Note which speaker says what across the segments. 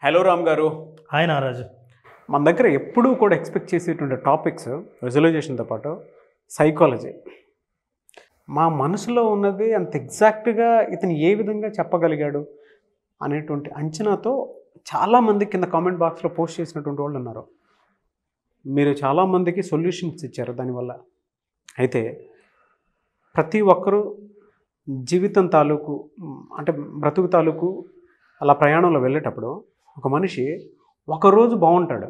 Speaker 1: Hello Ram గారు.
Speaker 2: Hi నారాజు.
Speaker 1: మన దగ్గర ఎప్పుడూ కూడా ఎక్స్పెక్ట్ చేసేటువంటి టాపిక్స్ విజువలైజేషన్తో పాటు సైకాలజీ. మా మనసులో ఉన్నది అంత ఎగ్జాక్ట్గా ఇతను ఏ విధంగా చెప్పగలిగాడు అనేటువంటి అంచనాతో చాలామంది కింద కామెంట్ బాక్స్లో పోస్ట్ చేసినటువంటి వాళ్ళు ఉన్నారు. మీరు చాలామందికి సొల్యూషన్స్ ఇచ్చారు దానివల్ల. అయితే ప్రతి ఒక్కరూ జీవితం తాలూకు అంటే బ్రతుకు తాలూకు అలా ప్రయాణంలో వెళ్ళేటప్పుడు ఒక మనిషి ఒకరోజు బాగుంటాడు,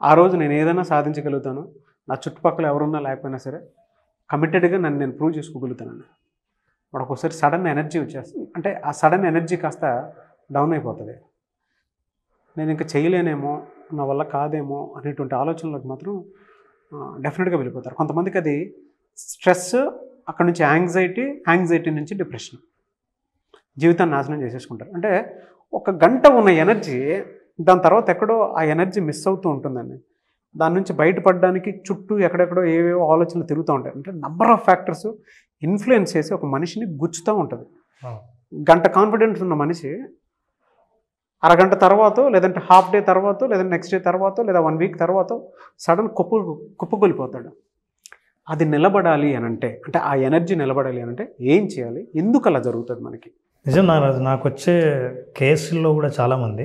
Speaker 1: ఆ రోజు నేను ఏదైనా సాధించగలుగుతాను, నా చుట్టుపక్కల ఎవరున్నా లేకపోయినా సరే కమిటెడ్గా నేను ప్రూవ్ చేసుకోగలుగుతానని వాడు ఒకసారి సడన్ ఎనర్జీ వచ్చేస్తుంది. అంటే ఆ సడన్ ఎనర్జీ కాస్త డౌన్ అయిపోతుంది. నేను ఇంకా చేయలేనేమో, నా వల్ల కాదేమో అనేటువంటి ఆలోచనలకు మాత్రం డెఫినెట్గా వెళ్ళిపోతారు. కొంతమందికి అది స్ట్రెస్, అక్కడ నుంచి యాంగ్జైటీ నుంచి డిప్రెషన్, జీవితాన్ని నాశనం చేసేసుకుంటారు. అంటే ఒక గంట ఉన్న ఎనర్జీ దాని తర్వాత ఎక్కడో ఆ ఎనర్జీ మిస్ అవుతూ ఉంటుందండి. దాని నుంచి బయటపడడానికి చుట్టూ ఎక్కడెక్కడో ఏవేవో ఆలోచనలు తిరుగుతూ ఉంటాయి. అంటే నెంబర్ ఆఫ్ ఫ్యాక్టర్స్ ఇన్ఫ్లుయెన్స్ చేసి ఒక మనిషిని గుచ్చుతూ ఉంటుంది. గంట కాన్ఫిడెన్స్ ఉన్న మనిషి అరగంట తర్వాత, లేదంటే హాఫ్ డే తర్వాత, లేదంటే నెక్స్ట్ డే తర్వాత, లేదా 1 వీక్ తర్వాత సడన్ కుప్పగొలిపోతాడు. అది నిలబడాలి అని అంటే ఆ ఎనర్జీ నిలబడాలి అని అంటే ఏం చేయాలి? ఎందుకు అలా జరుగుతుంది మనకి?
Speaker 2: నిజం నారాజు, నాకు వచ్చే కేసుల్లో కూడా చాలామంది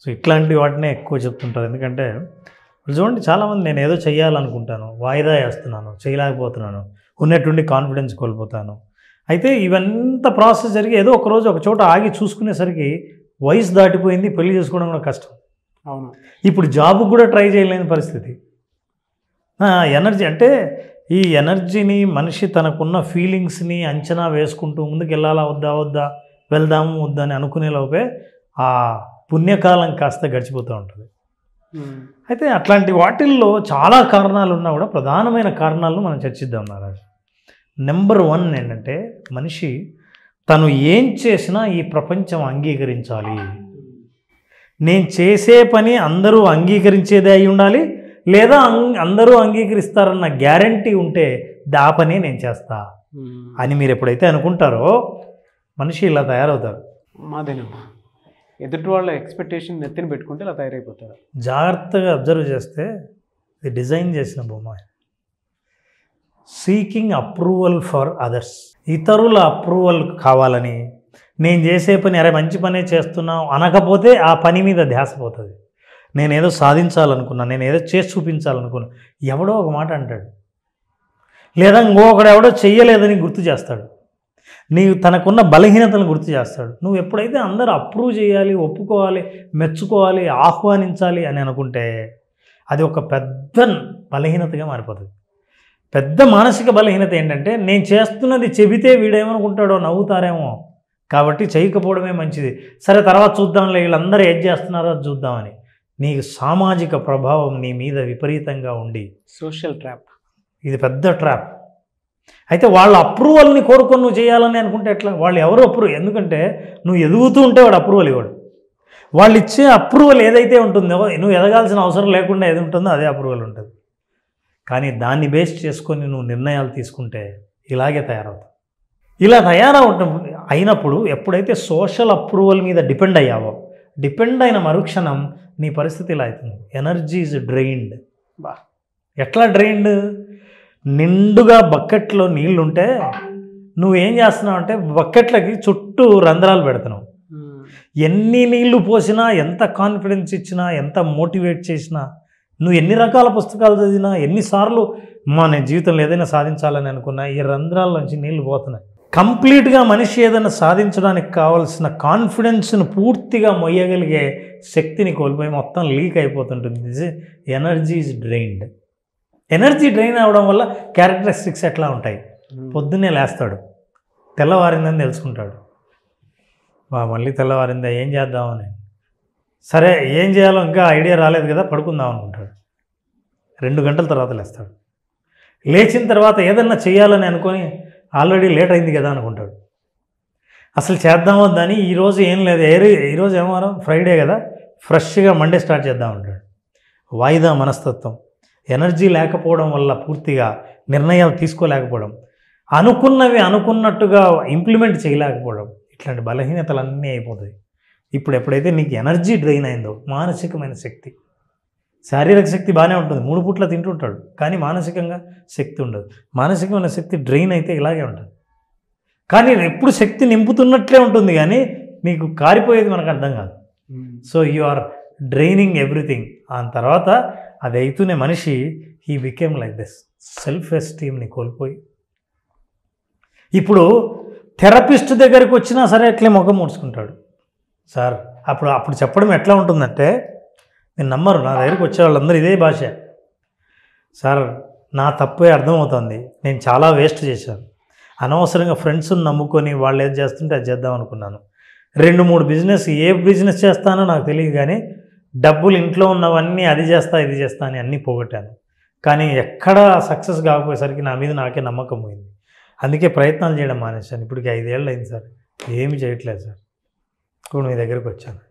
Speaker 2: సో ఇట్లాంటి వాటినే ఎక్కువ చెప్తుంటారు. ఎందుకంటే చూడండి, చాలామంది నేను ఏదో చేయాలనుకుంటాను, వాయిదా వేస్తున్నాను, చేయలేకపోతున్నాను, ఉన్నట్టుండి కాన్ఫిడెన్స్ కోల్పోతాను. అయితే ఇవంతా ప్రాసెస్ జరిగి ఏదో ఒకరోజు ఒక చోట ఆగి చూసుకునేసరికి వయసు దాటిపోయింది, పెళ్లి చేసుకోవడం కూడా కష్టం.
Speaker 1: అవును.
Speaker 2: ఇప్పుడు జాబ్కి కూడా ట్రై చేయలేని పరిస్థితి. ఎనర్జీ అంటే ఈ ఎనర్జీని మనిషి తనకున్న ఫీలింగ్స్ని అంచనా వేసుకుంటూ ముందుకు వెళ్ళాలా వద్దా వెళ్దాము వద్దా అని అనుకునే లోపే ఆ పుణ్యకాలం కాస్త గడిచిపోతూ ఉంటుంది. అయితే అట్లాంటి వాటిల్లో చాలా కారణాలు ఉన్నా కూడా ప్రధానమైన కారణాలను మనం చర్చిద్దాం నారాజు. నెంబర్ 1 ఏంటంటే, మనిషి తను ఏం చేసినా ఈ ప్రపంచం అంగీకరించాలి. నేను చేసే పని అందరూ అంగీకరించేదే అయి ఉండాలి, లేదా అందరూ అంగీకరిస్తారన్న గ్యారంటీ ఉంటే ఆ పనే నేను చేస్తా అని మీరు ఎప్పుడైతే అనుకుంటారో మనిషి ఇలా తయారవుతారు.
Speaker 1: మాదేనమ్మా, ఎదుటి వాళ్ళ ఎక్స్పెక్టేషన్ నెత్తిన పెట్టుకుంటే ఇలా తయారైపోతారు.
Speaker 2: జాగ్రత్తగా అబ్జర్వ్ చేస్తే ఇది డిజైన్ చేసిన బొమ్మ. Seeking approval for others. ఇతరుల అప్రూవల్ కావాలని నేను చేసే పని అరే మంచి పనే చేస్తున్నావు అనకపోతే ఆ పని మీద ధ్యాస పోతుంది. నేనేదో సాధించాలనుకున్నా, నేను ఏదో చేసి చూపించాలనుకున్నా, ఎవడో ఒక మాట అంటాడు, లేదా ఇంకొకడు ఎవడో చెయ్యలేదని గుర్తు చేస్తాడు, నీవు తనకున్న బలహీనతను గుర్తు చేస్తాడు. నువ్వు ఎప్పుడైతే అందరూ అప్రూవ్ చేయాలి, ఒప్పుకోవాలి, మెచ్చుకోవాలి, ఆహ్వానించాలి అని అనుకుంటే అది ఒక పెద్ద బలహీనతగా మారిపోతుంది. పెద్ద మానసిక బలహీనత ఏంటంటే, నేను చేస్తున్నది చెబితే వీడేమనుకుంటాడో, నవ్వుతారేమో, కాబట్టి చేయకపోవడమే మంచిది, సరే తర్వాత చూద్దాంలే, వీళ్ళందరూ ఏం చేస్తున్నారో చూద్దామని. నీకు సామాజిక ప్రభావం నీ మీద విపరీతంగా ఉండి,
Speaker 1: సోషల్ ట్రాప్,
Speaker 2: ఇది పెద్ద ట్రాప్. అయితే వాళ్ళ అప్రూవల్ని కోరుకొని నువ్వు చేయాలని అనుకుంటే ఎట్లా? వాళ్ళు ఎవరు అప్రూవ్? ఎందుకంటే నువ్వు ఎదుగుతూ ఉంటే వాడు అప్రూవల్ ఇవ్వడు. వాళ్ళు ఇచ్చే అప్రూవల్ ఏదైతే ఉంటుందో, నువ్వు ఎదగాల్సిన అవసరం లేకుండా ఏది ఉంటుందో అదే అప్రూవల్ ఉంటుంది. కానీ దాన్ని బేస్ చేసుకొని నువ్వు నిర్ణయాలు తీసుకుంటే ఇలాగే తయారవుతావు. ఇలా అయినప్పుడు ఎప్పుడైతే సోషల్ అప్రూవల్ మీద డిపెండ్ అయిన మరుక్షణం నీ పరిస్థితి ఇలా అవుతుంది. Energy is drained. ఎట్లా డ్రైన్డ్? నిండుగా బకెట్లో నీళ్లుంటే నువ్వేం చేస్తున్నావు అంటే బకెట్లకి చుట్టూ రంధ్రాలు పెడుతున్నావు. ఎన్ని నీళ్లు పోసినా, ఎంత కాన్ఫిడెన్స్ ఇచ్చినా, ఎంత మోటివేట్ చేసినా, నువ్వు ఎన్ని రకాల పుస్తకాలు చదివినా, ఎన్నిసార్లు నేను జీవితంలో ఏదైనా సాధించాలని అనుకున్నా, ఈ రంధ్రాల్లోంచి నీళ్లు పోతున్నాయి. కంప్లీట్గా మనిషి ఏదైనా సాధించడానికి కావాల్సిన కాన్ఫిడెన్స్ను పూర్తిగా మొయ్యగలిగే శక్తిని కోల్పోయి మొత్తం లీక్ అయిపోతుంటుంది. Energy is drained. Energy drain అవ్వడం వల్ల క్యారెక్టరిస్టిక్స్ ఎట్లా ఉంటాయి? పొద్దున్నే లేస్తాడు, తెల్లవారిందని తెలుసుకుంటాడు, మళ్ళీ తెల్లవారిందా ఏం చేద్దామని, సరే ఏం చేయాలో ఇంకా ఐడియా రాలేదు కదా, పడుకుందాం అనుకుంటాడు. 2 గంటల తర్వాత లేస్తాడు. లేచిన తర్వాత ఏదన్నా చేయాలని అనుకొని ఆల్రెడీ లేట్ అయింది కదా అనుకుంటాడు. అసలు చేద్దాం వద్దని, ఈరోజు ఏం లేదు, ఈరోజు ఏమారం ఫ్రైడే కదా, ఫ్రెష్గా మండే స్టార్ట్ చేద్దాం అంటాడు. వాయిదా మనస్తత్వం, ఎనర్జీ లేకపోవడం వల్ల పూర్తిగా నిర్ణయాలు తీసుకోలేకపోవడం, అనుకున్నవి అనుకున్నట్టుగా ఇంప్లిమెంట్ చేయలేకపోవడం, ఇట్లాంటి బలహీనతలన్నీ అయిపోతాయి. ఇప్పుడు ఎప్పుడైతే నీకు ఎనర్జీ డ్రైన్ అయిందో, మానసికమైన శక్తి, శారీరక శక్తి బాగానే ఉంటుంది, 3 పూట్ల తింటుంటాడు, కానీ మానసికంగా శక్తి ఉండదు. మానసికమైన శక్తి డ్రైన్ అయితే ఇలాగే ఉంటుంది. కానీ ఎప్పుడు శక్తి నింపుతున్నట్లే ఉంటుంది, కానీ నీకు కారిపోయేది మనకు అర్థం కాదు. So you are draining everything. ఆ తర్వాత అది అయితేనే మనిషి he became like this, self ఎస్టీమ్ని కోల్పోయి ఇప్పుడు థెరపిస్ట్ దగ్గరికి వచ్చినా సరే అట్లే ముఖం ముడుచుకుంటాడు. సార్ అప్పుడు చెప్పడం ఎట్లా ఉంటుందంటే, నేను నమ్మరు, నా దగ్గరికి వచ్చే వాళ్ళందరూ ఇదే భాష. సార్ నా తప్పే అర్థమవుతుంది, నేను చాలా వేస్ట్ చేశాను, అనవసరంగా ఫ్రెండ్స్ని నమ్ముకొని వాళ్ళు ఏది చేస్తుంటే అది చేద్దాం అనుకున్నాను, 2-3 బిజినెస్, ఏ బిజినెస్ చేస్తానో నాకు తెలియదు, కానీ డబ్బులు ఇంట్లో ఉన్నవన్నీ అది చేస్తా ఇది చేస్తా అని అన్నీ పోగొట్టాను, కానీ ఎక్కడా సక్సెస్ కాకపోయేసరికి నా మీద నాకే నమ్మకం పోయింది, అందుకే ప్రయత్నాలు చేయడం మానేశాను. ఇప్పటికి 5 ఏళ్ళు అయింది సార్, ఏమి చేయట్లేదు సార్, ఇప్పుడు మీ దగ్గరికి వచ్చాను.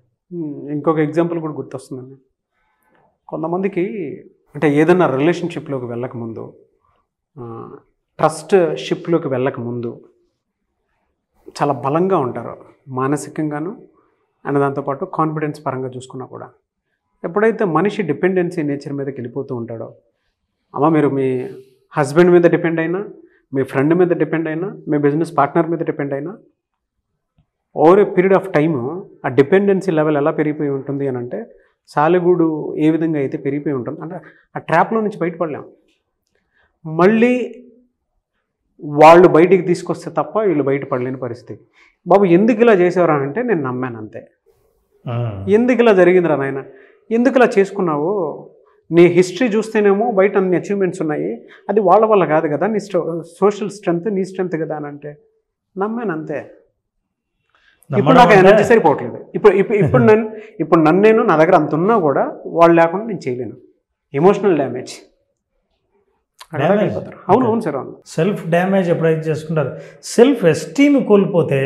Speaker 1: ఇంకొక ఎగ్జాంపుల్ కూడా గుర్తొస్తుందండి. కొంతమందికి అంటే ఏదైనా రిలేషన్షిప్లోకి వెళ్ళకముందు, ట్రస్ట్ షిప్లోకి వెళ్ళకముందు చాలా బలంగా ఉంటారు మానసికంగాను అండ్ దాంతోపాటు కాన్ఫిడెన్స్ పరంగా చూసుకున్నా కూడా. ఎప్పుడైతే మనిషి డిపెండెన్సీ నేచర్ మీదకి వెళ్ళిపోతూ ఉంటాడో, మీరు మీ హస్బెండ్ మీద డిపెండ్ అయినా, మీ ఫ్రెండ్ మీద డిపెండ్ అయినా, మీ బిజినెస్ పార్ట్నర్ మీద డిపెండ్ అయినా, over a period of time ఆ డిపెండెన్సీ లెవెల్ ఎలా పెరిగిపోయి ఉంటుంది అని అంటే, సాలెగూడు ఏ విధంగా అయితే పెరిగిపోయి ఉంటుంది అంటే ఆ ట్రాప్లో నుంచి బయటపడలేం. మళ్ళీ వాళ్ళు బయటికి తీసుకొస్తే తప్ప వీళ్ళు బయటపడలేని పరిస్థితి. బాబు ఎందుకు ఇలా చేసేవారా అంటే, నేను నమ్మాను అంతే. ఎందుకు ఇలా జరిగిందిరా నాయన, ఎందుకు ఇలా చేసుకున్నావు, నీ హిస్టరీ చూస్తేనేమో బయట అన్ని అచీవ్మెంట్స్ ఉన్నాయి, అది వాళ్ళ వల్ల కాదు కదా, నీ సోషల్ స్ట్రెంగ్త్ నీ స్ట్రెంగ్త్ కదా అని అంటే నమ్మాను అంతే. ఇప్పుడు నాకు ఎనర్జీ సరిపోవట్లేదు. ఇప్పుడు నన్ను నా దగ్గర అంత ఉన్నా కూడా వాళ్ళు లేకుండా నేను చేయలేను. Emotional damage. అవును సార్, అవును.
Speaker 2: సెల్ఫ్ డ్యామేజ్ ఎప్పుడైతే చేసుకుంటారు, సెల్ఫ్ ఎస్టీమ్ కోల్పోతే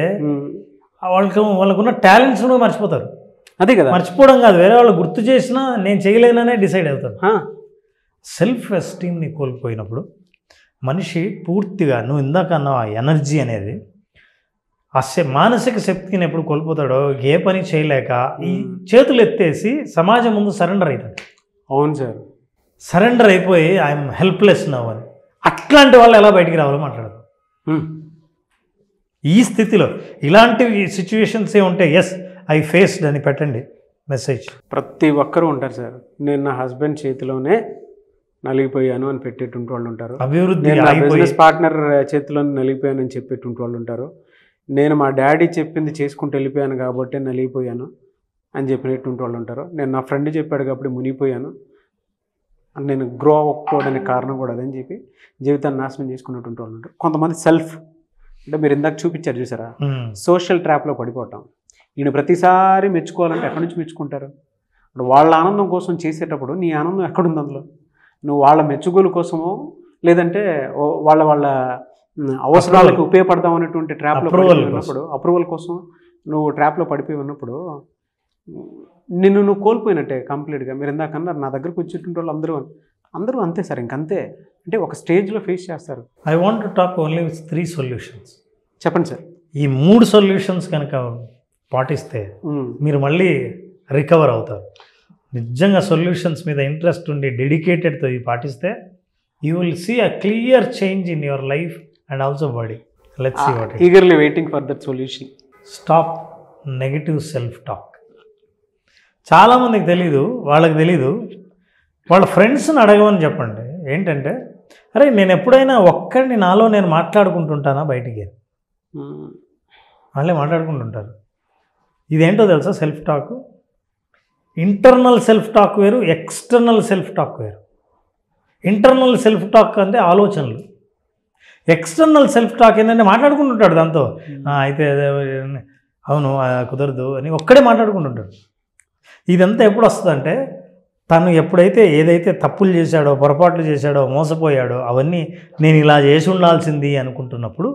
Speaker 2: వాళ్ళకున్న టాలెంట్స్ కూడా మర్చిపోతారు.
Speaker 1: అదే కదా,
Speaker 2: మర్చిపోవడం కాదు, వేరే వాళ్ళు గుర్తు చేసినా నేను చేయలేననే డిసైడ్ అవుతారు. సెల్ఫ్ ఎస్టీమ్ని కోల్పోయినప్పుడు మనిషి పూర్తిగా, నువ్వు ఇందాక అన్నావు ఆ ఎనర్జీ అనేది, ఆ మానసిక శక్తిని ఎప్పుడు కోల్పోతాడో ఏ పని చేయలేక ఈ చేతులు ఎత్తేసి సమాజం ముందు సరెండర్ అవుతాడు.
Speaker 1: అవును సార్,
Speaker 2: సరెండర్ అయిపోయి ఐఎమ్ హెల్ప్లెస్ నవ్ అని. అట్లాంటి వాళ్ళు ఎలా బయటికి రావాలో మాట్లాడదు. ఈ స్థితిలో ఇలాంటి సిచ్యువేషన్స్ ఏ ఉంటే ఎస్ ఐ ఫేస్డ్ అని పెట్టండి మెసేజ్.
Speaker 1: ప్రతి ఒక్కరూ ఉంటారు సార్, నేను నా హస్బెండ్ చేతిలోనే నలిగిపోయాను అని పెట్టేటువంటి వాళ్ళు ఉంటారు.
Speaker 2: అభివృద్ధి
Speaker 1: బిజినెస్ పార్ట్నర్ చేతిలోనే నలిగిపోయాను అని చెప్పేటువంటి వాళ్ళు ఉంటారు. నేను మా డాడీ చెప్పింది చేసుకుంటూ వెళ్ళిపోయాను కాబట్టి నలిగిపోయాను అని చెప్పినటువంటి వాళ్ళు ఉంటారు. నేను నా ఫ్రెండ్ చెప్పాడు కాబట్టి మునిగిపోయాను, నేను గ్రో అవ్వకపోవడానికి కారణం కూడా అదని చెప్పి జీవితాన్ని నాశనం చేసుకున్నటువంటి వాళ్ళు ఉంటారు. కొంతమంది సెల్ఫ్ అంటే మీరు ఇందాక చూపించారు చూసారా, సోషల్ ట్రాప్లో పడిపోవటం. ఈయన ప్రతిసారి మెచ్చుకోవాలంటే ఎక్కడి నుంచి మెచ్చుకుంటారు? ఇప్పుడు వాళ్ళ ఆనందం కోసం చేసేటప్పుడు నీ ఆనందం ఎక్కడుంది అందులో? నువ్వు వాళ్ళ మెచ్చుకోలు కోసమో లేదంటే వాళ్ళ అవసరాలకు ఉపయోగపడదాం అనేటువంటి ట్రాప్లో ఉన్నప్పుడు, అప్రూవల్ కోసం నువ్వు ట్రాప్లో పడిపోయి ఉన్నప్పుడు నువ్వు కోల్పోయినట్టే కంప్లీట్గా. మీరు ఇందాక అన్నారు నా దగ్గరకు వచ్చేటువంటి వాళ్ళు అందరూ అంతే సార్, ఇంకంతే. అంటే ఒక స్టేజ్లో ఫేస్ చేస్తారు.
Speaker 2: I want to talk only 3 solutions.
Speaker 1: చెప్పండి సార్.
Speaker 2: ఈ 3 సొల్యూషన్స్ కనుక పాటిస్తే మీరు మళ్ళీ రికవర్ అవుతారు. నిజంగా సొల్యూషన్స్ మీద ఇంట్రెస్ట్ ఉండి డెడికేటెడ్తో ఇవి పాటిస్తే you will see a clear change in your life and also body. Let's see what.
Speaker 1: Eagerly waiting for that solution.
Speaker 2: Stop negative self talk. చాలామందికి తెలీదు, వాళ్ళకి తెలీదు. వాళ్ళ ఫ్రెండ్స్ని అడగమని చెప్పండి. ఏంటంటే, అరే నేను ఎప్పుడైనా ఒక్కడిని నాలో నేను మాట్లాడుకుంటుంటానా బయటికి? వాళ్ళే మాట్లాడుకుంటుంటారు. ఇదేంటో తెలుసా self talk? Internal self talk వేరు, ఎక్స్టర్నల్ సెల్ఫ్ టాక్ వేరు. ఇంటర్నల్ సెల్ఫ్ టాక్ అంటే ఆలోచనలు. ఎక్స్టర్నల్ సెల్ఫ్ టాక్ ఏంటంటే మాట్లాడుకుంటుంటాడు దాంతో, అయితే అవును కుదరదు అని ఒక్కడే మాట్లాడుకుంటుంటాడు. ఇదంతా ఎప్పుడు వస్తుందంటే తను ఎప్పుడైతే ఏదైతే తప్పులు చేశాడో, పొరపాట్లు చేశాడో, మోసపోయాడో అవన్నీ నేను ఇలా చేసి ఉండాల్సింది అనుకుంటున్నప్పుడు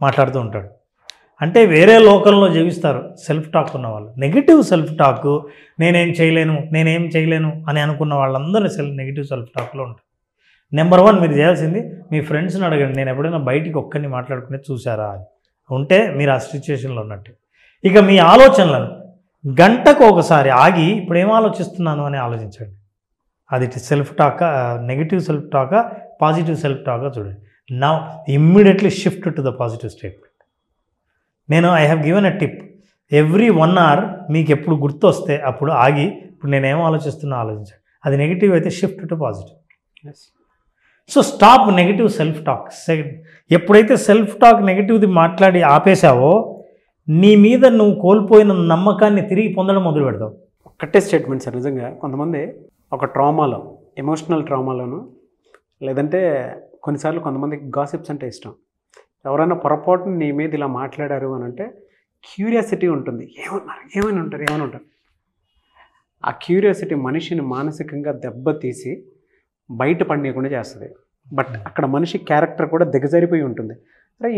Speaker 2: మాట్లాడుతూ ఉంటాడు. అంటే వేరే లోకంలో జీవిస్తారు సెల్ఫ్ టాక్ ఉన్న వాళ్ళు. నెగిటివ్ సెల్ఫ్ టాక్, నేనేం చేయలేను అని అనుకున్న వాళ్ళందరూ నెగిటివ్ సెల్ఫ్ టాక్లో ఉంటారు. నెంబర్ 1 మీరు చేయాల్సింది మీ ఫ్రెండ్స్ని అడగండి, నేను ఎప్పుడైనా బయటికి ఒక్కరిని మాట్లాడుకునే చూసారా అని. ఉంటే మీరు ఆ సిచ్యువేషన్లో ఉన్నట్టు. ఇక మీ ఆలోచనలను, గంటకు ఒకసారి ఆగి ఇప్పుడు ఏం ఆలోచిస్తున్నాను అని ఆలోచించండి. అది సెల్ఫ్ టాకా, నెగిటివ్ సెల్ఫ్ టాకా, పాజిటివ్ సెల్ఫ్ టాకా చూడండి. Now immediately shift to the positive statement. నేను I have given a tip. Every 1 hour మీకు ఎప్పుడు గుర్తొస్తే అప్పుడు ఆగి ఇప్పుడు నేనేం ఆలోచిస్తున్నా ఆలోచించండి. అది నెగిటివ్ అయితే shift to positive. So stop negative self talk. ఎప్పుడైతే సెల్ఫ్ టాక్ నెగిటివ్ది మాట్లాడి ఆపేశావో నీ మీద నువ్వు కోల్పోయిన నమ్మకాన్ని తిరిగి పొందడం మొదలు పెడతావు.
Speaker 1: ఒక్కటే స్టేట్మెంట్ సార్. నిజంగా కొంతమంది ఒక ట్రామాలో, ఎమోషనల్ ట్రామాలోను, లేదంటే కొన్నిసార్లు కొంతమందికి గాసిప్స్ అంటే ఇష్టం. ఎవరైనా పొరపాటున నీ మీద ఇలా మాట్లాడారు అని అంటే క్యూరియాసిటీ ఉంటుంది. ఏమైనా ఉంటారు. ఆ క్యూరియాసిటీ మనిషిని మానసికంగా దెబ్బతీసి బయట పడనీయకుండా చేస్తుంది. బట్ అక్కడ మనిషి క్యారెక్టర్ కూడా దిగజారిపోయి ఉంటుంది. అరే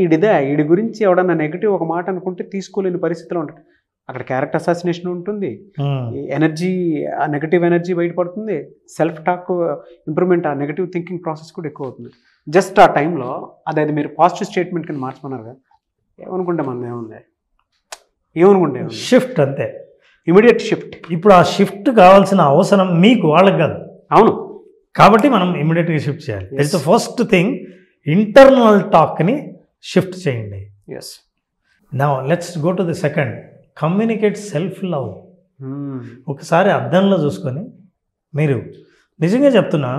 Speaker 1: వీడి గురించి ఎవడన్నా నెగిటివ్ ఒక మాట అనుకుంటే తీసుకోలేని పరిస్థితిలో ఉంటుంది. అక్కడ క్యారెక్టర్ అసాసినేషన్ ఉంటుంది, ఎనర్జీ, ఆ నెగిటివ్ ఎనర్జీ బయటపడుతుంది, సెల్ఫ్ టాక్ ఇంప్రూవ్మెంట్, ఆ నెగిటివ్ థింకింగ్ ప్రాసెస్ కూడా ఎక్కువ అవుతుంది. జస్ట్ ఆ టైంలో అది మీరు పాజిటివ్ స్టేట్మెంట్ కింద మార్చుకున్నారు కదా, ఏమనుకుంటే మనం ఏమనుకుంటే
Speaker 2: షిఫ్ట్ అంతే,
Speaker 1: ఇమీడియట్ షిఫ్ట్.
Speaker 2: ఇప్పుడు ఆ షిఫ్ట్ కావాల్సిన అవసరం మీకు, వాళ్ళకి కాదు.
Speaker 1: అవును,
Speaker 2: కాబట్టి మనం ఇమీడియట్గా షిఫ్ట్ చేయాలి. It's the first thing. Internal టాక్ని షిఫ్ట్ చేయండి.
Speaker 1: Yes.
Speaker 2: Now let's go to the second, communicate self love. ఒకసారి అద్దంలో చూసుకొని, మీరు నిజంగా చెప్తున్నా,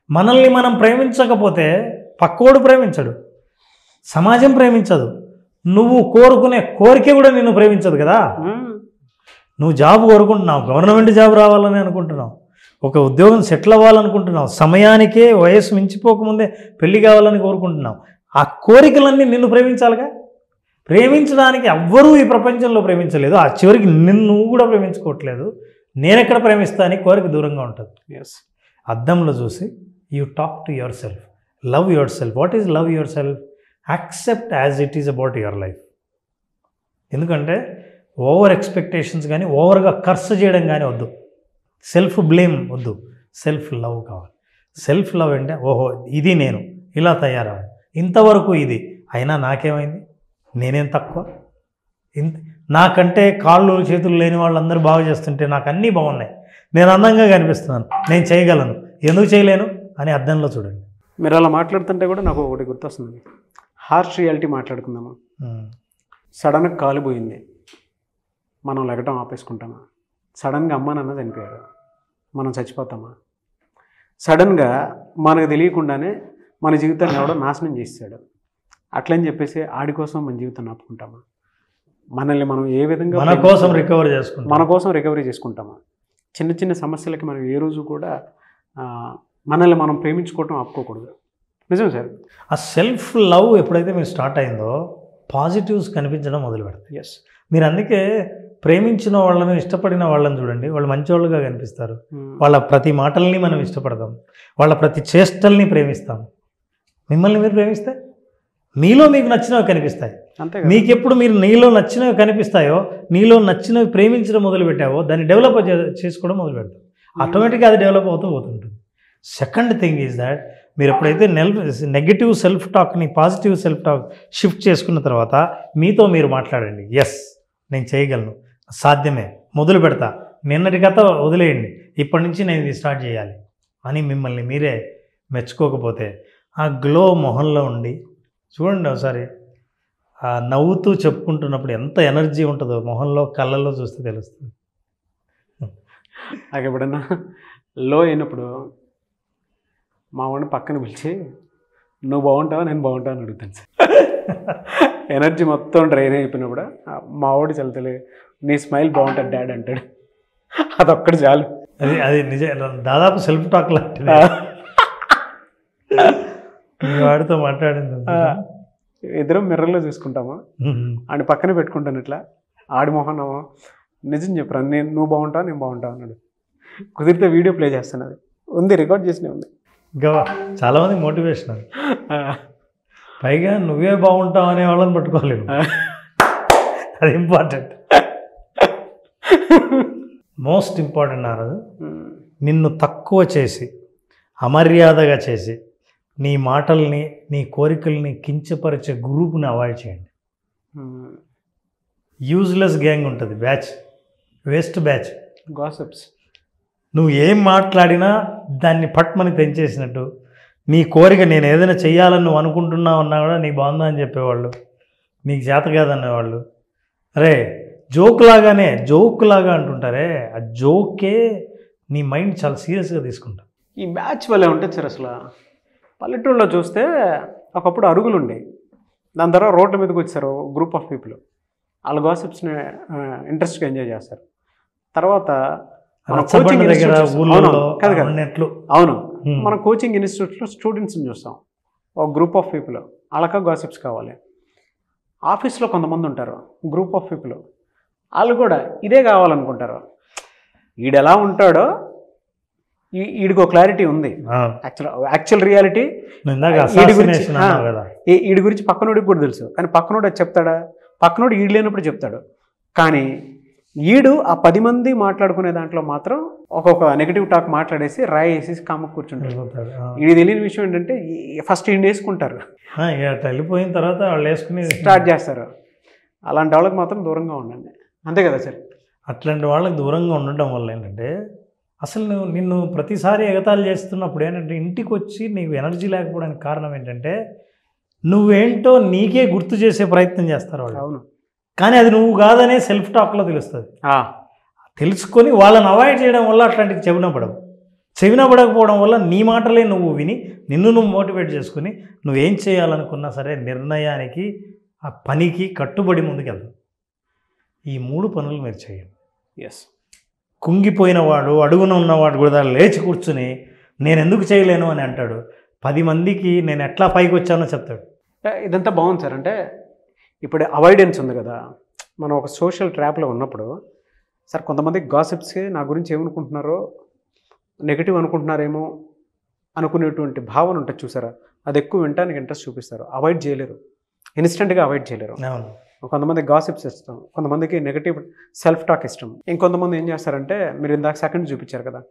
Speaker 2: మనల్ని మనం ప్రేమించకపోతే పక్కోడు ప్రేమించడు, సమాజం ప్రేమించదు, నువ్వు కోరుకునే కోరిక కూడా నిన్ను ప్రేమించదు కదా. నువ్వు జాబ్ కోరుకుంటున్నావు, గవర్నమెంట్ జాబ్ రావాలని అనుకుంటున్నావు, ఒక ఉద్యోగం సెటిల్ అవ్వాలనుకుంటున్నావు, సమయానికే వయస్సు మించిపోకముందే పెళ్లి కావాలని కోరుకుంటున్నావు. ఆ కోరికలన్నీ నిన్ను ప్రేమించాలిగా. ప్రేమించడానికి ఎవ్వరూ ఈ ప్రపంచంలో ప్రేమించలేదు. ఆ చివరికి నువ్వు కూడా ప్రేమించుకోవట్లేదు. నేనెక్కడ ప్రేమిస్తానని కోరిక దూరంగా ఉంటుంది.
Speaker 1: ఎస్.
Speaker 2: అద్దంలో చూసి you talk to your self, love your self. What is love your self? Accept as it is about your life. ఎందుకంటే ఓవర్ ఎక్స్పెక్టేషన్స్ కానీ, ఓవర్గా ఖర్చు చేయడం కానీ వద్దు, సెల్ఫ్ బ్లేమ్ వద్దు, సెల్ఫ్ లవ్ కావాలి. సెల్ఫ్ లవ్ అంటే, ఓహో ఇది నేను ఇలా తయారవ్వాలి, ఇంతవరకు ఇది అయినా నాకేమైంది, నేనేం తక్కువ, నాకంటే కాళ్ళు చేతులు లేని వాళ్ళందరూ బాగా చేస్తుంటే నాకు అన్నీ బాగున్నాయి, నేను అందంగా కనిపిస్తున్నాను, నేను చేయగలను, ఎందుకు చేయలేను అని అద్దంలో చూడండి.
Speaker 1: మీరు అలా మాట్లాడుతుంటే కూడా నాకు ఒకటి గుర్తొస్తుంది. హార్ష్ రియాలిటీ మాట్లాడుకుందామా. సడన్గా కాలిపోయింది, మనం లెగటం ఆపేసుకుంటామా? సడన్గా అమ్మ నాన్న చనిపోయారు, మనం చచ్చిపోతామా? సడన్గా మనకు తెలియకుండానే మన జీవితాన్ని ఎవడో నాశనం చేస్తాడు, అట్లని చెప్పేసి ఆడి కోసం మన జీవితాన్ని ఆపుకుంటామా? మనల్ని మనం ఏ విధంగా
Speaker 2: మన కోసం రికవరీ
Speaker 1: చేసుకుంటామా? చిన్న చిన్న సమస్యలకి మనం ఏ రోజు కూడా మనల్ని మనం ప్రేమించుకోవటం ఆపుకోకూడదు. నిజం సార్.
Speaker 2: ఆ సెల్ఫ్ లవ్ ఎప్పుడైతే మీరు స్టార్ట్ అయిందో పాజిటివ్స్ కనిపించడం మొదలు పెడతాయి.
Speaker 1: ఎస్.
Speaker 2: మీరు అందుకే ప్రేమించిన వాళ్ళను, ఇష్టపడిన వాళ్ళని చూడండి, వాళ్ళు మంచివాళ్ళుగా కనిపిస్తారు. వాళ్ళ ప్రతి మాటల్ని మనం ఇష్టపడతాం, వాళ్ళ ప్రతి చేష్టల్ని ప్రేమిస్తాం. మిమ్మల్ని మీరు ప్రేమిస్తే మీలో మీకు నచ్చినవి కనిపిస్తాయి.
Speaker 1: అంతే.
Speaker 2: మీకు ఎప్పుడు మీరు నీలో నచ్చినవి కనిపిస్తాయో, నీలో నచ్చినవి ప్రేమించడం మొదలు పెట్టావో, దాన్ని డెవలప్ చేసుకోవడం మొదలు పెడతాం. ఆటోమేటిక్గా అది డెవలప్ అవుతూ పోతుంటుంది. సెకండ్ థింగ్ ఈజ్ దాట్ మీరు ఎప్పుడైతే నెగిటివ్ సెల్ఫ్ టాక్ని పాజిటివ్ సెల్ఫ్ టాక్ షిఫ్ట్ చేసుకున్న తర్వాత మీతో మీరు మాట్లాడండి. ఎస్, నేను చేయగలను, సాధ్యమే, మొదలు పెడతా, నిన్నటి కథ వదిలేయండి, ఇప్పటి నుంచి నేను ఇది స్టార్ట్ చేయాలి అని మిమ్మల్ని మీరే మెచ్చుకోకపోతే ఆ గ్లో మొహంలో ఉండి చూడండి ఒకసారి. ఆ నవ్వుతూ చెప్పుకుంటున్నప్పుడు ఎంత ఎనర్జీ ఉంటుందో మొహంలో, కళ్ళల్లో చూస్తే తెలుస్తుంది.
Speaker 1: నాకు ఎప్పుడన్నా లో అయినప్పుడు మా వాడిని పక్కన పిలిచి నువ్వు బాగుంటావా నేను బాగుంటావు అని అడుగుతాను సార్. ఎనర్జీ మొత్తం డ్రైన్ అయిపోయినప్పుడు మా వాడు చల్తలే నీ స్మైల్ బాగుంటుంది డాడ్ అంటాడు. అదొక్కటి చాలు.
Speaker 2: అది నిజం, దాదాపు సెల్ఫ్ టాక్ లాంటిది. మీ వాడితో మాట్లాడింది
Speaker 1: ఇద్దరం మిర్రర్లో చూసుకుంటామా, ఆడి పక్కనే పెట్టుకుంటాను ఇట్లా, ఆడి మొహన్నామా నిజం చెప్పరా నువ్వు బాగుంటావు నేను బాగుంటావు అన్నాడు. కుదిరితే వీడియో ప్లే చేస్తాను, అది ఉంది, రికార్డ్ చేసినవి ఉంది.
Speaker 2: ఇంకా చాలామంది మోటివేషనల్, పైగా నువ్వే బాగుంటావు అనే వాళ్ళని పట్టుకోలేము, అది ఇంపార్టెంట్. మోస్ట్ ఇంపార్టెంట్ అన్నది నిన్ను తక్కువ చేసి, అమర్యాదగా చేసి, నీ మాటల్ని నీ కోరికల్ని కించపరిచే గ్రూప్ని అవాయిడ్ చేయండి. యూజ్లెస్ గ్యాంగ్ ఉంటుంది, బ్యాచ్, వేస్ట్ బ్యాచ్.
Speaker 1: గాసిప్స్.
Speaker 2: నువ్వు ఏం మాట్లాడినా దాన్ని పట్మని తెంచేసినట్టు, నీ కోరిక నేను ఏదైనా చెయ్యాలని నువ్వు అనుకుంటున్నావు అన్నా కూడా నీకు బాగుందా అని చెప్పేవాళ్ళు, నీకు చేత కాదనేవాళ్ళు. అరే జోక్ లాగా అంటుంటారే, ఆ జోకే నీ మైండ్ చాలా సీరియస్గా తీసుకుంటా.
Speaker 1: ఈ బ్యాచ్ వల్లే ఉంటుంది సార్. అసలు పల్లెటూరులో చూస్తే ఒకప్పుడు అరుగులు ఉండేవి, దాని తర్వాత రోడ్ల మీదకి వచ్చారు గ్రూప్ ఆఫ్ పీపుల్, వాళ్ళ గాసిప్స్ని ఇంట్రెస్ట్గా ఎంజాయ్ చేస్తారు. తర్వాత అవును, మన కోచింగ్ ఇన్స్టిట్యూట్లో స్టూడెంట్స్ని చూస్తాం, ఒక గ్రూప్ ఆఫ్ పీపుల్ వాళ్ళకా గాసిప్స్ కావాలి. ఆఫీస్లో కొంతమంది ఉంటారు గ్రూప్ ఆఫ్ పీపుల్, వాళ్ళు కూడా ఇదే కావాలనుకుంటారు. ఈడు ఎలా ఉంటాడో ఈడికి ఒక క్లారిటీ ఉంది. యాక్చువల్ రియాలిటీ ఈడి గురించి పక్కనోడికి కూడా తెలుసు, కానీ పక్కనోడు అది చెప్తాడా? పక్కనోడు ఈడు లేనప్పుడు చెప్తాడు. కానీ ఈడు ఆ 10 మంది మాట్లాడుకునే దాంట్లో మాత్రం ఒక్కొక్క నెగిటివ్ టాక్ మాట్లాడేసి రాయి వేసేసి కామకు కూర్చుంటారు. ఇది తెలియని విషయం ఏంటంటే ఫస్ట్ ఈయన వేసుకుంటారు,
Speaker 2: వెళ్ళిపోయిన తర్వాత వాళ్ళు వేసుకుని
Speaker 1: స్టార్ట్ చేస్తారు. అలాంటి వాళ్ళకి మాత్రం దూరంగా ఉండండి, అంతే కదా సార్?
Speaker 2: అట్లాంటి వాళ్ళకి దూరంగా ఉండటం వల్ల ఏంటంటే అసలు నిన్ను ప్రతిసారి ఎగతాళి చేస్తున్నప్పుడు ఏంటంటే ఇంటికి వచ్చి నీకు ఎనర్జీ లేకపోవడానికి కారణం ఏంటంటే నువ్వేంటో నీకే గుర్తు చేసే ప్రయత్నం చేస్తారు వాళ్ళు.
Speaker 1: అవును,
Speaker 2: కానీ అది నువ్వు కాదనే సెల్ఫ్ టాక్లో తెలుస్తుంది. తెలుసుకొని వాళ్ళని అవాయిడ్ చేయడం వల్ల అట్లాంటివి చెవినపడకపోవడం వల్ల నీ మాటలే నువ్వు విని నిన్ను నువ్వు మోటివేట్ చేసుకుని నువ్వేం చేయాలనుకున్నా సరే నిర్ణయానికి ఆ పనికి కట్టుబడి ముందుకెళ్తావు. ఈ 3 పనులు మీరు చేయండి.
Speaker 1: ఎస్.
Speaker 2: కుంగిపోయిన వాడు, అడుగున ఉన్నవాడు కూడా లేచి కూర్చుని నేను ఎందుకు చేయలేను అని అంటాడు. 10 మందికి నేను ఎట్లా పైకి వచ్చానో చెప్తాడు.
Speaker 1: ఇదంతా బాగుంది సార్. అంటే ఇప్పుడు అవాయిడెన్స్ ఉంది కదా, మనం ఒక సోషల్ ట్రాప్లో ఉన్నప్పుడు సార్ కొంతమంది గాసిప్స్కి నా గురించి ఏమనుకుంటున్నారో, నెగిటివ్ అనుకుంటున్నారేమో అనుకునేటువంటి భావన ఉంటుంది చూసారా, అది ఎక్కువ వినడానికి ఇంట్రెస్ట్ చూపిస్తారు. అవాయిడ్ చేయలేరు, ఇన్స్టెంట్గా అవాయిడ్ చేయలేరు. కొంతమంది గాసిప్స్ ఇష్టం, కొంతమందికి నెగిటివ్ సెల్ఫ్ టాక్ ఇష్టం. ఇంకొంతమంది ఏం చేస్తారంటే మీరు ఇందాక సెకండ్ చూపించారు కదా,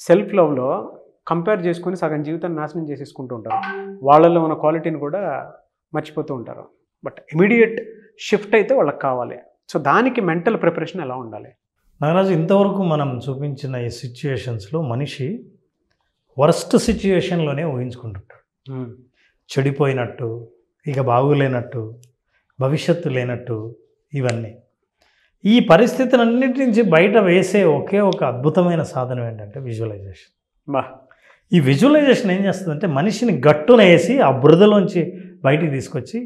Speaker 1: సెల్ఫ్ లవ్లో కంపేర్ చేసుకొని సగం జీవితాన్ని నాశనం చేసేసుకుంటూ ఉంటారు. వాళ్ళల్లో ఉన్న క్వాలిటీని కూడా మర్చిపోతూ ఉంటారు. బట్ ఇమీడియట్ షిఫ్ట్ అయితే వాళ్ళకి కావాలి. సో దానికి మెంటల్ ప్రిపరేషన్ ఎలా ఉండాలి?
Speaker 2: నాగరాజు, ఇంతవరకు మనం చూపించిన ఈ సిచ్యుయేషన్స్లో మనిషి వర్స్ట్ సిచ్యుయేషన్లోనే ఊహించుకుంటుంటాడు. చెడిపోయినట్టు, ఇక బాగులేనట్టు, భవిష్యత్తు లేనట్టు, ఇవన్నీ. ఈ పరిస్థితులన్నిటి నుంచి బయట వేసే ఒకే ఒక అద్భుతమైన సాధనం ఏంటంటే విజువలైజేషన్. ఈ విజువలైజేషన్ ఏం చేస్తుందంటే మనిషిని గట్టున వేసి ఆ బురదలోంచి బయటికి తీసుకొచ్చి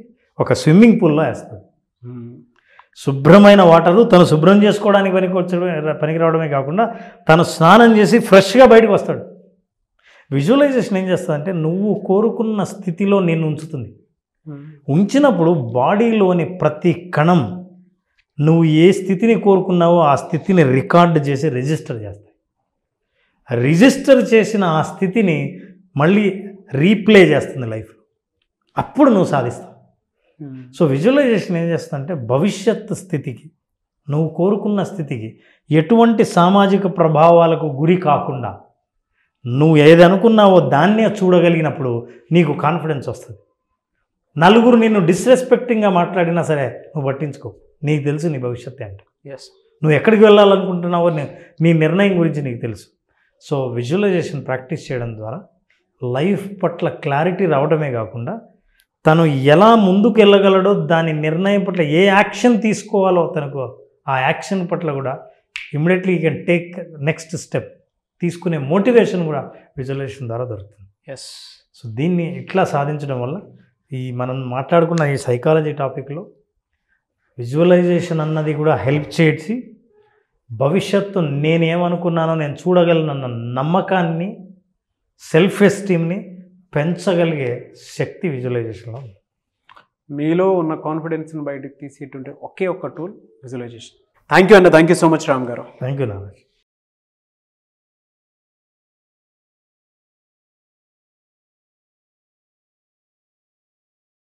Speaker 2: ఒక స్విమ్మింగ్ పూల్లో వేస్తుంది. శుభ్రమైన వాటరు తను శుభ్రం చేసుకోవడానికి పనికి రావడమే కాకుండా తను స్నానం చేసి ఫ్రెష్గా బయటకు వస్తాడు. విజువలైజేషన్ ఏం చేస్తుందంటే నువ్వు కోరుకున్న స్థితిలో నిన్ను ఉంచుతుంది. ఉంచినప్పుడు బాడీలోని ప్రతి కణం నువ్వు ఏ స్థితిని కోరుకున్నావో ఆ స్థితిని రికార్డు చేసి రిజిస్టర్ చేస్తాయి. రిజిస్టర్ చేసిన ఆ స్థితిని మళ్ళీ రీప్లే చేస్తుంది లైఫ్లో. అప్పుడు నువ్వు సాధిస్తావు. సో విజువలైజేషన్ ఏం చేస్తుందంటే భవిష్యత్తు స్థితికి, నువ్వు కోరుకున్న స్థితికి ఎటువంటి సామాజిక ప్రభావాలకు గురి కాకుండా నువ్వు ఏది అనుకున్నావో దాన్నే చూడగలిగినప్పుడు నీకు కాన్ఫిడెన్స్ వస్తుంది. నలుగురు నిన్ను డిస్రెస్పెక్టింగ్గా మాట్లాడినా సరే నువ్వు పట్టించుకో, నీకు తెలుసు నీ భవిష్యత్తు ఏంటో. నువ్వు ఎక్కడికి వెళ్ళాలనుకుంటున్నావో నీ నిర్ణయం గురించి నీకు తెలుసు. సో విజువలైజేషన్ ప్రాక్టీస్ చేయడం ద్వారా లైఫ్ పట్ల క్లారిటీ రావడమే కాకుండా తను ఎలా ముందుకు వెళ్ళగలడో దాని నిర్ణయం పట్ల ఏ యాక్షన్ తీసుకోవాలో తనకు ఆ యాక్షన్ పట్ల కూడా immediately you can take next step తీసుకునే మోటివేషన్ కూడా విజువలైజేషన్ ద్వారా దొరుకుతుంది. సో దీన్ని ఇట్లా సాధించడం వల్ల ఈ మనం మాట్లాడుకున్న ఈ సైకాలజీ టాపిక్లో విజువలైజేషన్ అన్నది కూడా హెల్ప్ చేసి భవిష్యత్తు నేనేమనుకున్నానో నేను చూడగలనన్న నమ్మకాన్ని, సెల్ఫ్ ఎస్టీమ్ని పెంచగలిగే శక్తి విజువలైజేషన్లో ఉంది.
Speaker 1: మీలో ఉన్న కాన్ఫిడెన్స్ని బయటకు తీసేటువంటి ఒకే ఒక్క tool visualization. Thank you so much Ram garu.
Speaker 2: Thank you Nagesh.